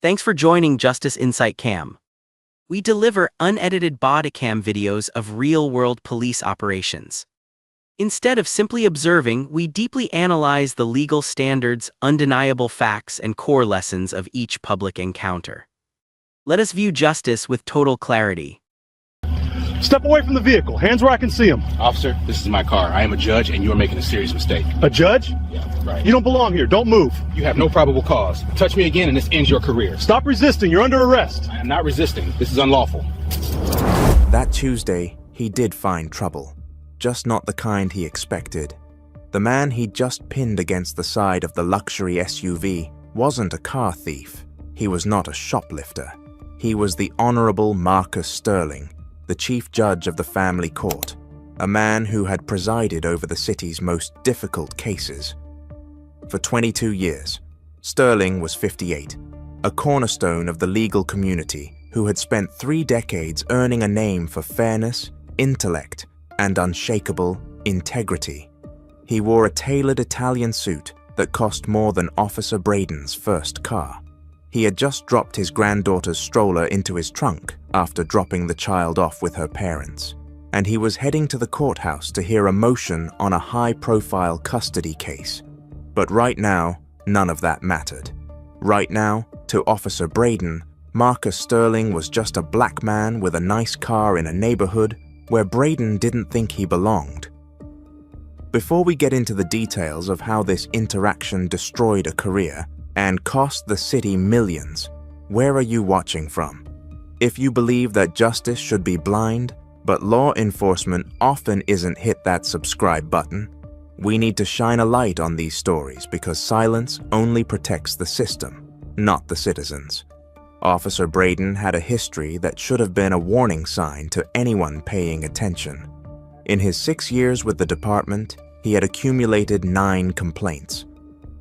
Thanks for joining Justice Insight Cam. We deliver unedited Bodycam videos of real-world police operations. Instead of simply observing, we deeply analyze the legal standards, undeniable facts, and core lessons of each public encounter. Let us view justice with total clarity. Step away from the vehicle. Hands where I can see them. Officer, this is my car. I am a judge, and you are making a serious mistake. A judge? Yeah, right. You don't belong here. Don't move. You have no probable cause. Touch me again, and this ends your career. Stop resisting. You're under arrest. I am not resisting. This is unlawful. That Tuesday, he did find trouble. Just not the kind he expected. The man he'd just pinned against the side of the luxury SUV wasn't a car thief. He was not a shoplifter. He was the Honorable Marcus Sterling, the chief judge of the family court, a man who had presided over the city's most difficult cases. For 22 years, Sterling was 58, a cornerstone of the legal community who had spent 3 decades earning a name for fairness, intellect, and unshakable integrity. He wore a tailored Italian suit that cost more than Officer Braden's first car. He had just dropped his granddaughter's stroller into his trunk after dropping the child off with her parents, and he was heading to the courthouse to hear a motion on a high-profile custody case. But right now, none of that mattered. Right now, to Officer Braden, Marcus Sterling was just a black man with a nice car in a neighborhood where Braden didn't think he belonged. Before we get into the details of how this interaction destroyed a career and cost the city millions, where are you watching from? If you believe that justice should be blind, but law enforcement often isn't, hit that subscribe button. We need to shine a light on these stories because silence only protects the system, not the citizens. Officer Braden had a history that should have been a warning sign to anyone paying attention. In his 6 years with the department, he had accumulated 9 complaints.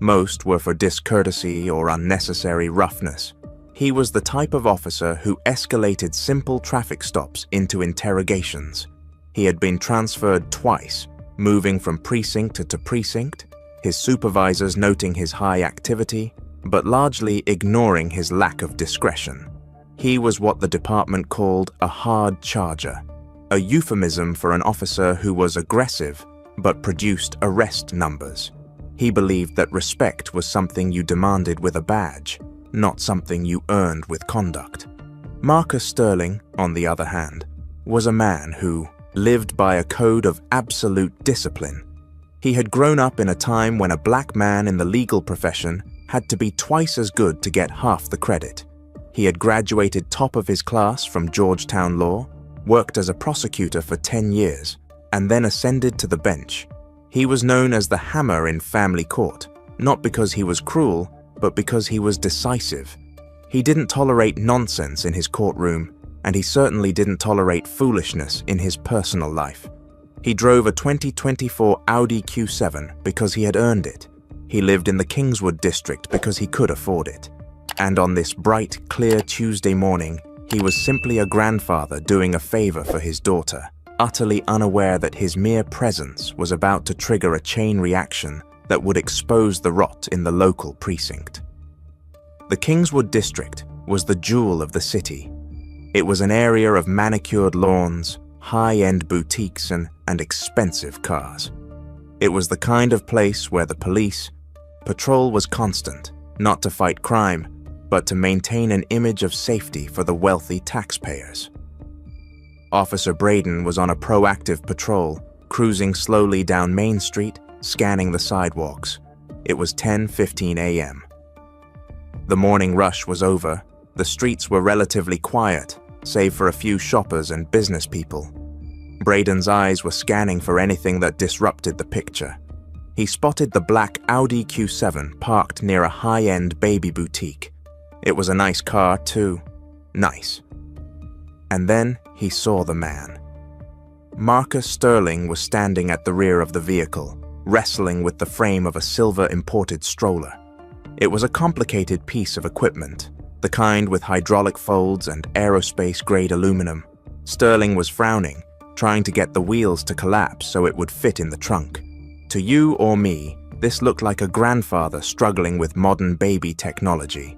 Most were for discourtesy or unnecessary roughness. He was the type of officer who escalated simple traffic stops into interrogations. He had been transferred twice, moving from precinct to precinct, his supervisors noting his high activity, but largely ignoring his lack of discretion. He was what the department called a hard charger, a euphemism for an officer who was aggressive but produced arrest numbers. He believed that respect was something you demanded with a badge, not something you earned with conduct. Marcus Sterling, on the other hand, was a man who lived by a code of absolute discipline. He had grown up in a time when a black man in the legal profession had to be twice as good to get half the credit. He had graduated top of his class from Georgetown Law, worked as a prosecutor for 10 years, and then ascended to the bench. He was known as the Hammer in family court, not because he was cruel, but because he was decisive. He didn't tolerate nonsense in his courtroom, and he certainly didn't tolerate foolishness in his personal life. He drove a 2024 Audi Q7 because he had earned it. He lived in the Kingswood district because he could afford it. And on this bright, clear Tuesday morning, he was simply a grandfather doing a favor for his daughter, utterly unaware that his mere presence was about to trigger a chain reaction that would expose the rot in the local precinct. The Kingswood district was the jewel of the city. It was an area of manicured lawns, high-end boutiques, and expensive cars. It was the kind of place where the police patrol was constant, not to fight crime, but to maintain an image of safety for the wealthy taxpayers. Officer Braden was on a proactive patrol, cruising slowly down Main Street, scanning the sidewalks. It was 10:15 a.m. The morning rush was over. The streets were relatively quiet, save for a few shoppers and business people. Braden's eyes were scanning for anything that disrupted the picture. He spotted the black Audi Q7 parked near a high-end baby boutique. It was a nice car, too. Nice. And then he saw the man. Marcus Sterling was standing at the rear of the vehicle, wrestling with the frame of a silver imported stroller. It was a complicated piece of equipment, the kind with hydraulic folds and aerospace-grade aluminum. Sterling was frowning, trying to get the wheels to collapse so it would fit in the trunk. To you or me, this looked like a grandfather struggling with modern baby technology.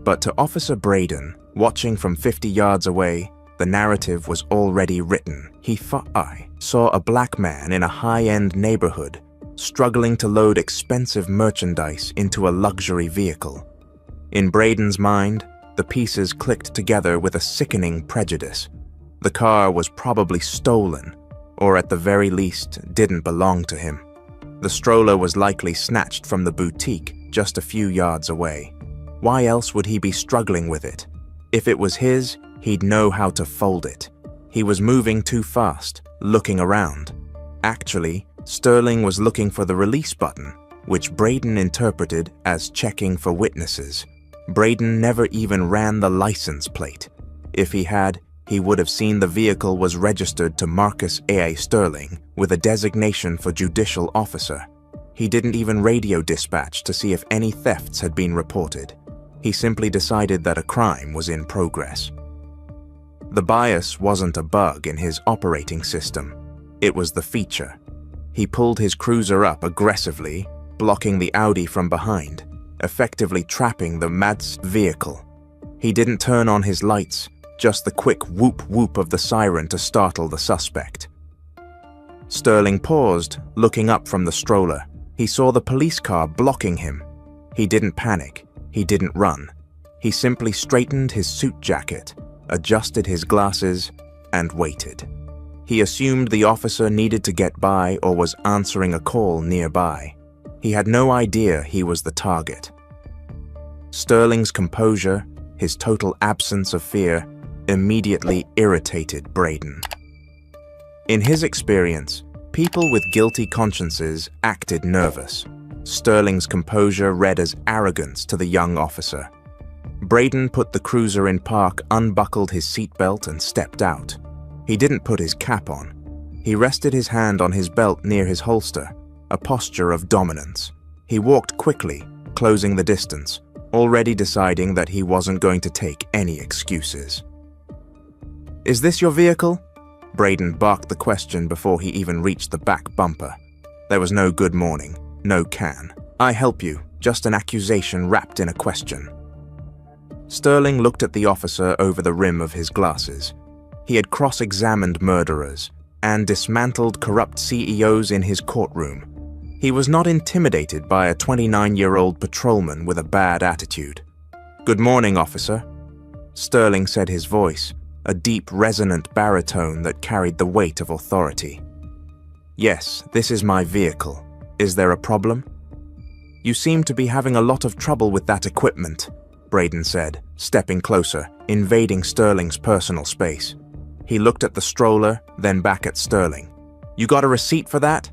But to Officer Braden, watching from 50 yards away, the narrative was already written. I saw a black man in a high-end neighborhood struggling to load expensive merchandise into a luxury vehicle. In Braden's mind, the pieces clicked together with a sickening prejudice. The car was probably stolen, or at the very least, didn't belong to him. The stroller was likely snatched from the boutique just a few yards away. Why else would he be struggling with it? If it was his, he'd know how to fold it. He was moving too fast, looking around. Actually, Sterling was looking for the release button, which Braden interpreted as checking for witnesses. Braden never even ran the license plate. If he had, he would have seen the vehicle was registered to Marcus A. Sterling with a designation for judicial officer. He didn't even radio dispatch to see if any thefts had been reported. He simply decided that a crime was in progress. The bias wasn't a bug in his operating system. It was the feature. He pulled his cruiser up aggressively, blocking the Audi from behind, effectively trapping the Mads vehicle. He didn't turn on his lights, just the quick whoop-whoop of the siren to startle the suspect. Sterling paused, looking up from the stroller. He saw the police car blocking him. He didn't panic. He didn't run. He simply straightened his suit jacket, adjusted his glasses, and waited. He assumed the officer needed to get by or was answering a call nearby. He had no idea he was the target. Sterling's composure, his total absence of fear, immediately irritated Braden. In his experience, people with guilty consciences acted nervous. Sterling's composure read as arrogance to the young officer. Braden put the cruiser in park, unbuckled his seatbelt, and stepped out. He didn't put his cap on. He rested his hand on his belt near his holster, a posture of dominance. He walked quickly, closing the distance, already deciding that he wasn't going to take any excuses. "Is this your vehicle?" Braden barked the question before he even reached the back bumper. There was no good morning, no can. "I help you," just an accusation wrapped in a question. Sterling looked at the officer over the rim of his glasses. He had cross-examined murderers and dismantled corrupt CEOs in his courtroom. He was not intimidated by a 29-year-old patrolman with a bad attitude. "Good morning, officer," Sterling said, his voice, a deep, resonant baritone that carried the weight of authority. "Yes, this is my vehicle. Is there a problem?" "You seem to be having a lot of trouble with that equipment," Braden said, stepping closer, invading Sterling's personal space. He looked at the stroller, then back at Sterling. "You got a receipt for that?"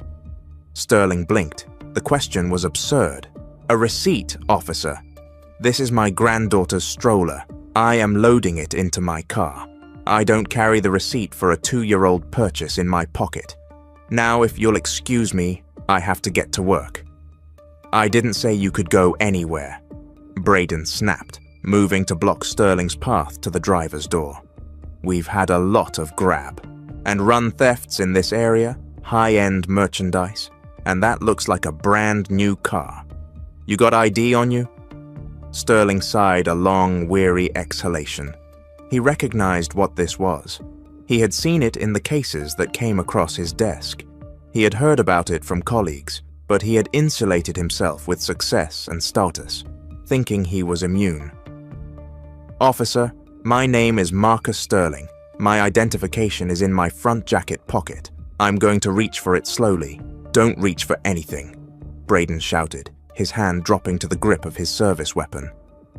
Sterling blinked. The question was absurd. "A receipt, officer. This is my granddaughter's stroller. I am loading it into my car. I don't carry the receipt for a 2-year-old purchase in my pocket. Now, if you'll excuse me, I have to get to work." "I didn't say you could go anywhere," Braden snapped, moving to block Sterling's path to the driver's door. "We've had a lot of grab and run thefts in this area, high-end merchandise, and that looks like a brand new car. You got ID on you?" Sterling sighed a long, weary exhalation. He recognized what this was. He had seen it in the cases that came across his desk. He had heard about it from colleagues, but he had insulated himself with success and status, thinking he was immune. "Officer, my name is Marcus Sterling. My identification is in my front jacket pocket. I'm going to reach for it slowly. Don't reach for anything," Braden shouted, his hand dropping to the grip of his service weapon.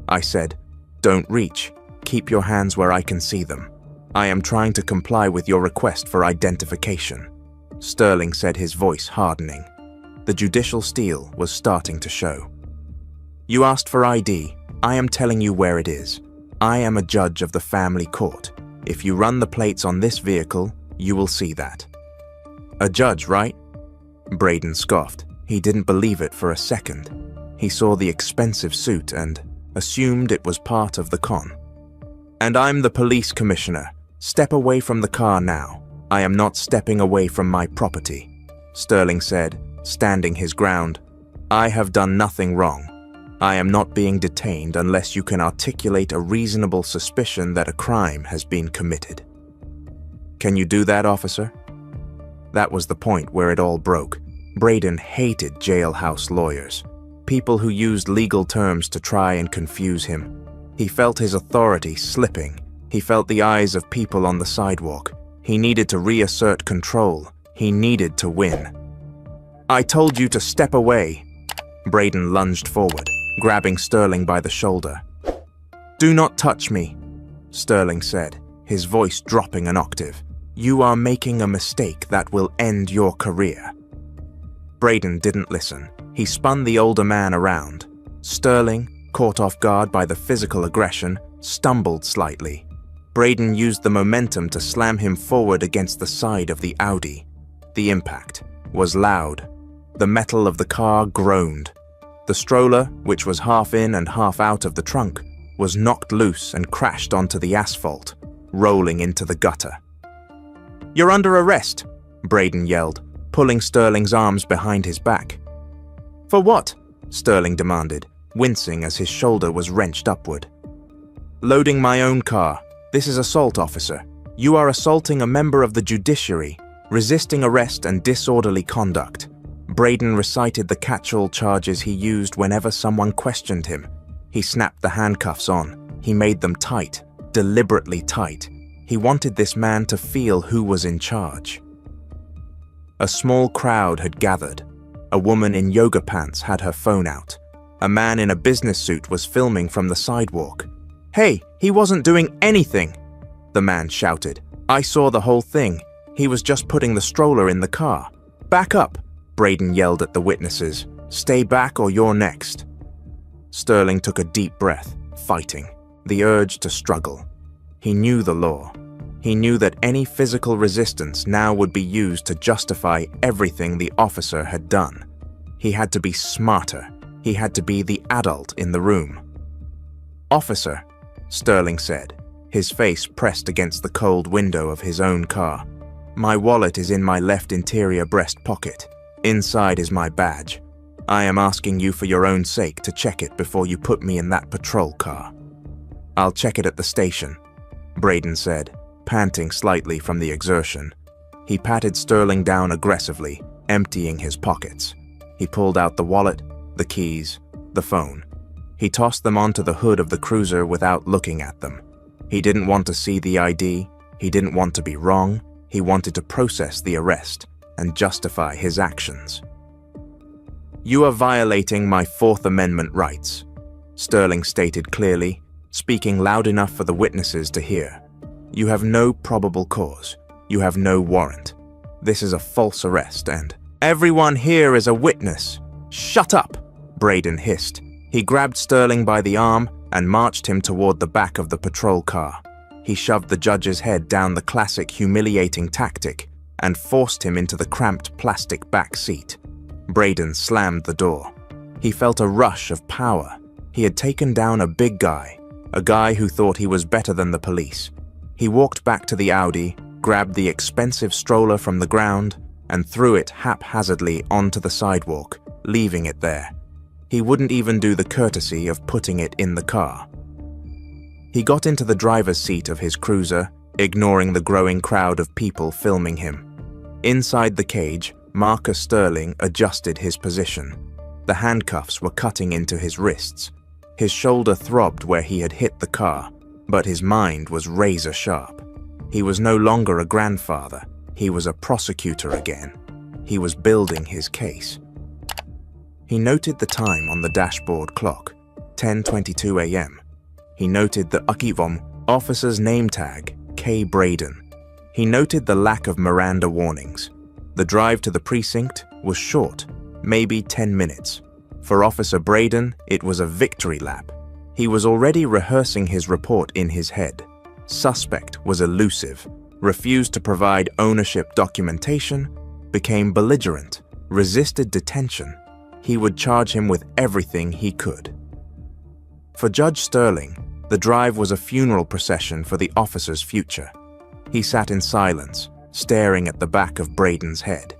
I said, "Don't reach. Keep your hands where I can see them. I am trying to comply with your request for identification," Sterling said, his voice hardening. The judicial steel was starting to show. "You asked for ID. I am telling you where it is. I am a judge of the family court. If you run the plates on this vehicle, you will see that." "A judge, right?" Braden scoffed. He didn't believe it for a second. He saw the expensive suit and assumed it was part of the con. "And I'm the police commissioner. Step away from the car now. I am not stepping away from my property," Sterling said, standing his ground. "I have done nothing wrong. I am not being detained unless you can articulate a reasonable suspicion that a crime has been committed. Can you do that, officer? That was the point where it all broke. Braden hated jailhouse lawyers, people who used legal terms to try and confuse him. He felt his authority slipping. He felt the eyes of people on the sidewalk. He needed to reassert control. He needed to win. I told you to step away. Braden lunged forward, grabbing Sterling by the shoulder. Do not touch me, Sterling said, his voice dropping an octave. You are making a mistake that will end your career. Braden didn't listen. He spun the older man around. Sterling, caught off guard by the physical aggression, stumbled slightly. Braden used the momentum to slam him forward against the side of the Audi. The impact was loud. The metal of the car groaned. The stroller, which was half in and half out of the trunk, was knocked loose and crashed onto the asphalt, rolling into the gutter. You're under arrest, Braden yelled, pulling Sterling's arms behind his back. For what? Sterling demanded, wincing as his shoulder was wrenched upward. Loading my own car. This is assault, officer. You are assaulting a member of the judiciary, resisting arrest and disorderly conduct. Braden recited the catch-all charges he used whenever someone questioned him. He snapped the handcuffs on. He made them tight, deliberately tight. He wanted this man to feel who was in charge. A small crowd had gathered. A woman in yoga pants had her phone out. A man in a business suit was filming from the sidewalk. Hey, he wasn't doing anything, the man shouted. I saw the whole thing. He was just putting the stroller in the car. Back up, Braden yelled at the witnesses. Stay back or you're next. Sterling took a deep breath, fighting, the urge to struggle. He knew the law. He knew that any physical resistance now would be used to justify everything the officer had done. He had to be smarter. He had to be the adult in the room. Officer, Sterling said, his face pressed against the cold window of his own car. My wallet is in my left interior breast pocket. Inside is my badge. I am asking you for your own sake to check it before you put me in that patrol car. I'll check it at the station, Braden said, panting slightly from the exertion. He patted Sterling down aggressively, emptying his pockets. He pulled out the wallet, the keys, the phone. He tossed them onto the hood of the cruiser without looking at them. He didn't want to see the ID. He didn't want to be wrong. He wanted to process the arrest and justify his actions. You are violating my Fourth Amendment rights, Sterling stated clearly, speaking loud enough for the witnesses to hear. You have no probable cause. You have no warrant. This is a false arrest and everyone here is a witness. Shut up, Braden hissed. He grabbed Sterling by the arm and marched him toward the back of the patrol car. He shoved the judge's head down the classic humiliating tactic and forced him into the cramped plastic back seat. Braden slammed the door. He felt a rush of power. He had taken down a big guy, a guy who thought he was better than the police. He walked back to the Audi, grabbed the expensive stroller from the ground, and threw it haphazardly onto the sidewalk, leaving it there. He wouldn't even do the courtesy of putting it in the car. He got into the driver's seat of his cruiser, ignoring the growing crowd of people filming him. Inside the cage, Marcus Sterling adjusted his position. The handcuffs were cutting into his wrists. His shoulder throbbed where he had hit the car, but his mind was razor sharp. He was no longer a grandfather. He was a prosecutor again. He was building his case. He noted the time on the dashboard clock, 10:22 a.m. He noted the Akivom officer's name tag, K. Braden. He noted the lack of Miranda warnings. The drive to the precinct was short, maybe 10 minutes. For Officer Braden, it was a victory lap. He was already rehearsing his report in his head. Suspect was elusive, refused to provide ownership documentation, became belligerent, resisted detention. He would charge him with everything he could. For Judge Sterling, the drive was a funeral procession for the officer's future. He sat in silence, staring at the back of Braden's head.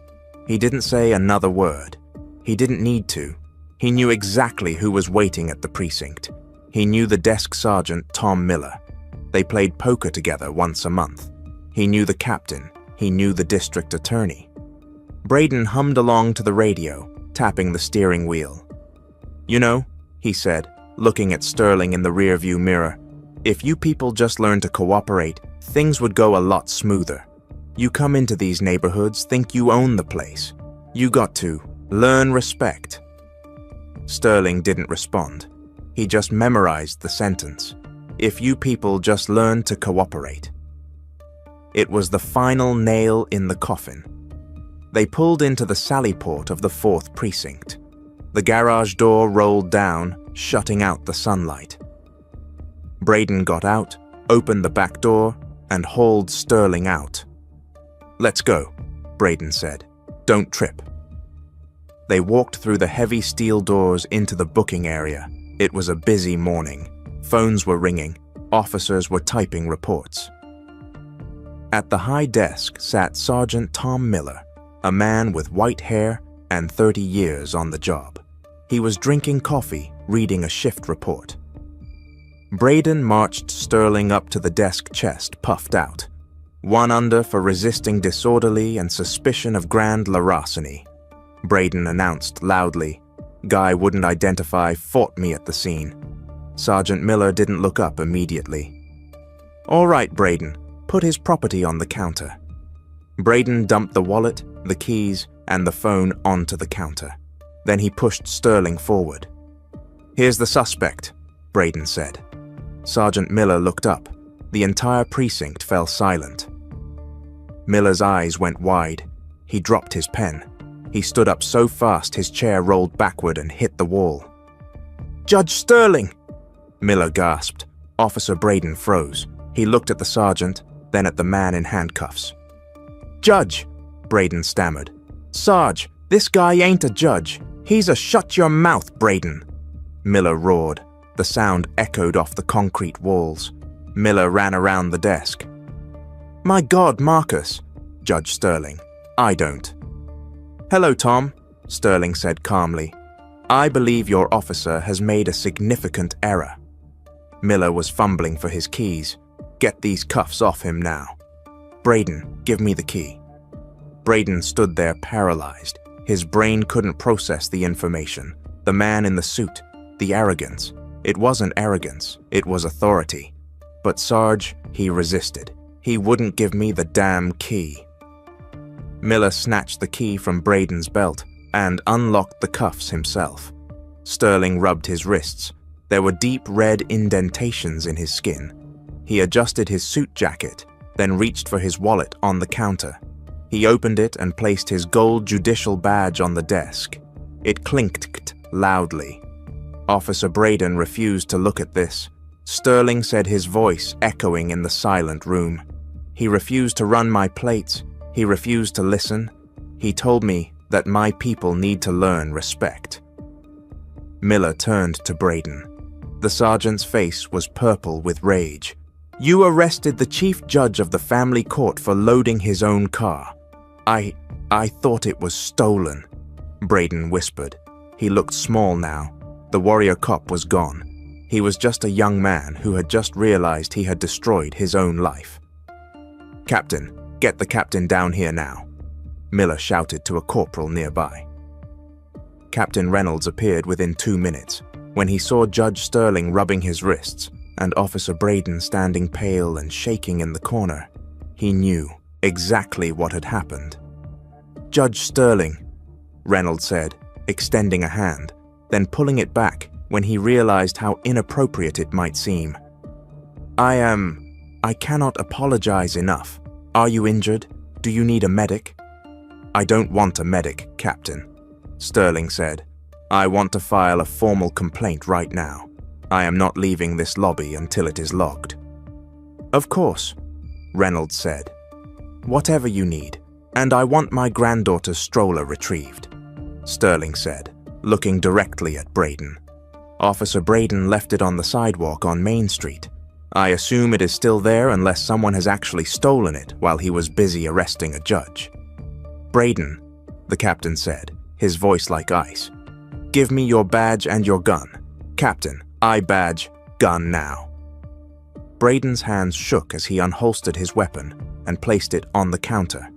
He didn't say another word. He didn't need to. He knew exactly who was waiting at the precinct. He knew the desk sergeant, Tom Miller. They played poker together once a month. He knew the captain. He knew the district attorney. Braden hummed along to the radio, tapping the steering wheel. "You know," he said, looking at Sterling in the rearview mirror, "if you people just learned to cooperate, things would go a lot smoother. You come into these neighborhoods, think you own the place. You got to learn respect." Sterling didn't respond. He just memorized the sentence. If you people just learn to cooperate. It was the final nail in the coffin. They pulled into the sally port of the 4th precinct. The garage door rolled down, shutting out the sunlight. Braden got out, opened the back door, and hauled Sterling out. "Let's go," Braden said. "Don't trip." They walked through the heavy steel doors into the booking area. It was a busy morning. Phones were ringing. Officers were typing reports. At the high desk sat Sergeant Tom Miller, a man with white hair and 30 years on the job. He was drinking coffee, reading a shift report. Braden marched Sterling up to the desk, chest puffed out. 1 under for resisting disorderly and suspicion of grand larceny. Braden announced loudly. Guy wouldn't identify, fought me at the scene. Sergeant Miller didn't look up immediately. "All right, Braden, put his property on the counter." Braden dumped the wallet, the keys, and the phone onto the counter. Then he pushed Sterling forward. "Here's the suspect," Braden said. Sergeant Miller looked up. The entire precinct fell silent. Miller's eyes went wide. He dropped his pen. He stood up so fast his chair rolled backward and hit the wall. "Judge Sterling!" Miller gasped. Officer Braden froze. He looked at the sergeant, then at the man in handcuffs. "Judge," Braden stammered. "Sarge, this guy ain't a judge. He's a shut your mouth, Braden." Miller roared. The sound echoed off the concrete walls. Miller ran around the desk. "My God, Marcus," Judge Sterling. "I don't." "Hello, Tom," Sterling said calmly. "I believe your officer has made a significant error." Miller was fumbling for his keys. "Get these cuffs off him now." "Braden, give me the key." Braden stood there paralyzed. His brain couldn't process the information. The man in the suit, the arrogance. It wasn't arrogance, it was authority. But Sarge, he resisted. He wouldn't give me the damn key. Miller snatched the key from Braden's belt and unlocked the cuffs himself. Sterling rubbed his wrists. There were deep red indentations in his skin. He adjusted his suit jacket, then reached for his wallet on the counter. He opened it and placed his gold judicial badge on the desk. It clinked loudly. Officer Braden refused to look at this. Sterling said, his voice echoing in the silent room. "He refused to run my plates. He refused to listen. He told me that my people need to learn respect." Miller turned to Braden. The sergeant's face was purple with rage. "You arrested the chief judge of the family court for loading his own car. I thought it was stolen," Braden whispered. He looked small now. The warrior cop was gone. He was just a young man who had just realized he had destroyed his own life. "Captain, get the captain down here now," Miller shouted to a corporal nearby. Captain Reynolds appeared within 2 minutes. When he saw Judge Sterling rubbing his wrists and Officer Braden standing pale and shaking in the corner, he knew exactly what had happened. "Judge Sterling," Reynolds said, extending a hand, then pulling it back when he realized how inappropriate it might seem. I cannot apologize enough. Are you injured? Do you need a medic?" "I don't want a medic, Captain," Sterling said. "I want to file a formal complaint right now. I am not leaving this lobby until it is logged." "Of course," Reynolds said. "Whatever you need, and I want my granddaughter's stroller retrieved," Sterling said, looking directly at Braden. "Officer Braden left it on the sidewalk on Main Street. I assume it is still there unless someone has actually stolen it while he was busy arresting a judge." "Braden," the captain said, his voice like ice, Give me your badge and your gun. Captain, I badge, gun now. Braden's hands shook as he unholstered his weapon and placed it on the counter.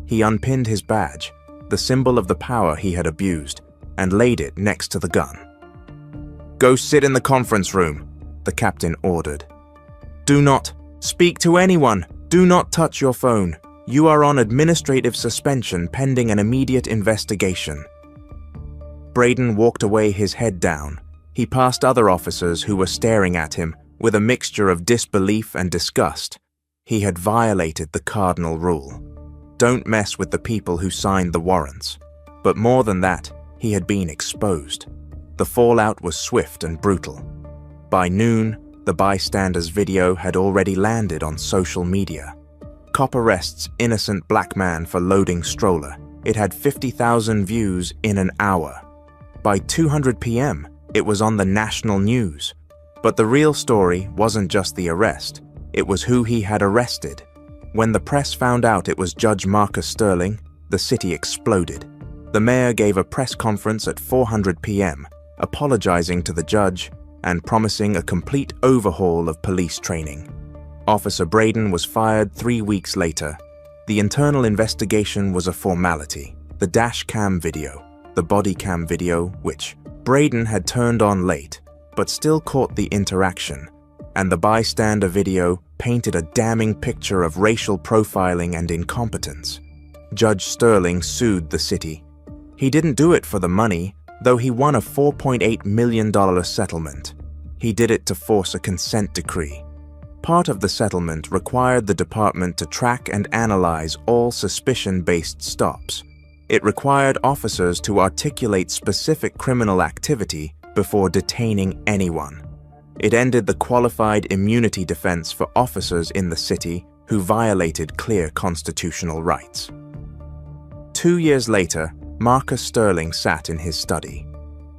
He unpinned his badge, the symbol of the power he had abused, and laid it next to the gun. Go sit in the conference room, the captain ordered. Do not speak to anyone. Do not touch your phone. You are on administrative suspension pending an immediate investigation. Braden walked away, his head down. He passed other officers who were staring at him with a mixture of disbelief and disgust. He had violated the cardinal rule. Don't mess with the people who signed the warrants. But more than that, he had been exposed. The fallout was swift and brutal. By noon, the bystander's video had already landed on social media. Cop arrests innocent black man for loading stroller. It had 50,000 views in an hour. By 2:00 p.m., it was on the national news. But the real story wasn't just the arrest, it was who he had arrested. When the press found out it was Judge Marcus Sterling, the city exploded. The mayor gave a press conference at 4:00 p.m., apologizing to the judge and promising a complete overhaul of police training. Officer Braden was fired 3 weeks later. The internal investigation was a formality. The dash cam video, the Bodycam video, which Braden had turned on late, but still caught the interaction, and the bystander video painted a damning picture of racial profiling and incompetence. Judge Sterling sued the city. He didn't do it for the money, though he won a $4.8 million settlement. He did it to force a consent decree. Part of the settlement required the department to track and analyze all suspicion-based stops. It required officers to articulate specific criminal activity before detaining anyone. It ended the qualified immunity defense for officers in the city who violated clear constitutional rights. 2 years later, Marcus Sterling sat in his study.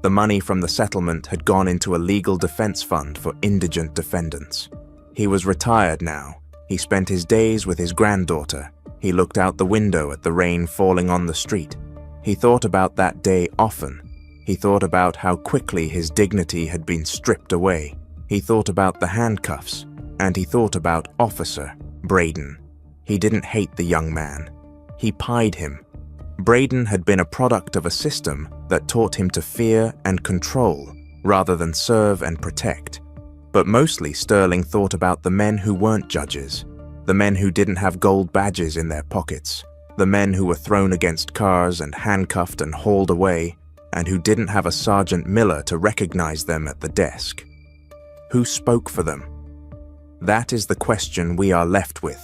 The money from the settlement had gone into a legal defense fund for indigent defendants. He was retired now. He spent his days with his granddaughter. He looked out the window at the rain falling on the street. He thought about that day often. He thought about how quickly his dignity had been stripped away. He thought about the handcuffs, and he thought about Officer Braden. He didn't hate the young man. He pied him. Braden had been a product of a system that taught him to fear and control rather than serve and protect. But mostly Sterling thought about the men who weren't judges, the men who didn't have gold badges in their pockets, the men who were thrown against cars and handcuffed and hauled away, and who didn't have a Sergeant Miller to recognize them at the desk. Who spoke for them? That is the question we are left with.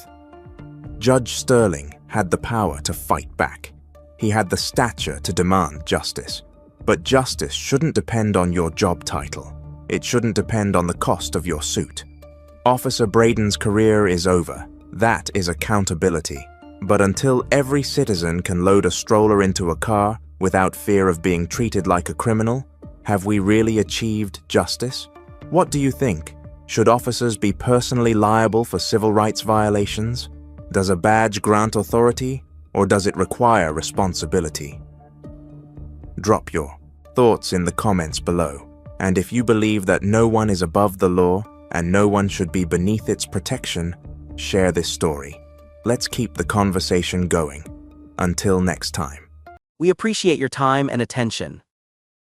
Judge Sterling had the power to fight back. He had the stature to demand justice. But justice shouldn't depend on your job title. It shouldn't depend on the cost of your suit. Officer Braden's career is over. That is accountability. But until every citizen can load a stroller into a car without fear of being treated like a criminal, have we really achieved justice? What do you think? Should officers be personally liable for civil rights violations? Does a badge grant authority, or does it require responsibility? Drop your thoughts in the comments below. And if you believe that no one is above the law and no one should be beneath its protection, share this story. Let's keep the conversation going. Until next time. We appreciate your time and attention.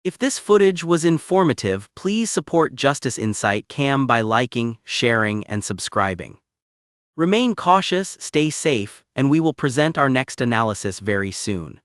If this footage was informative, please support Justice Insight Cam by liking, sharing, and subscribing. Remain cautious, stay safe, and we will present our next analysis very soon.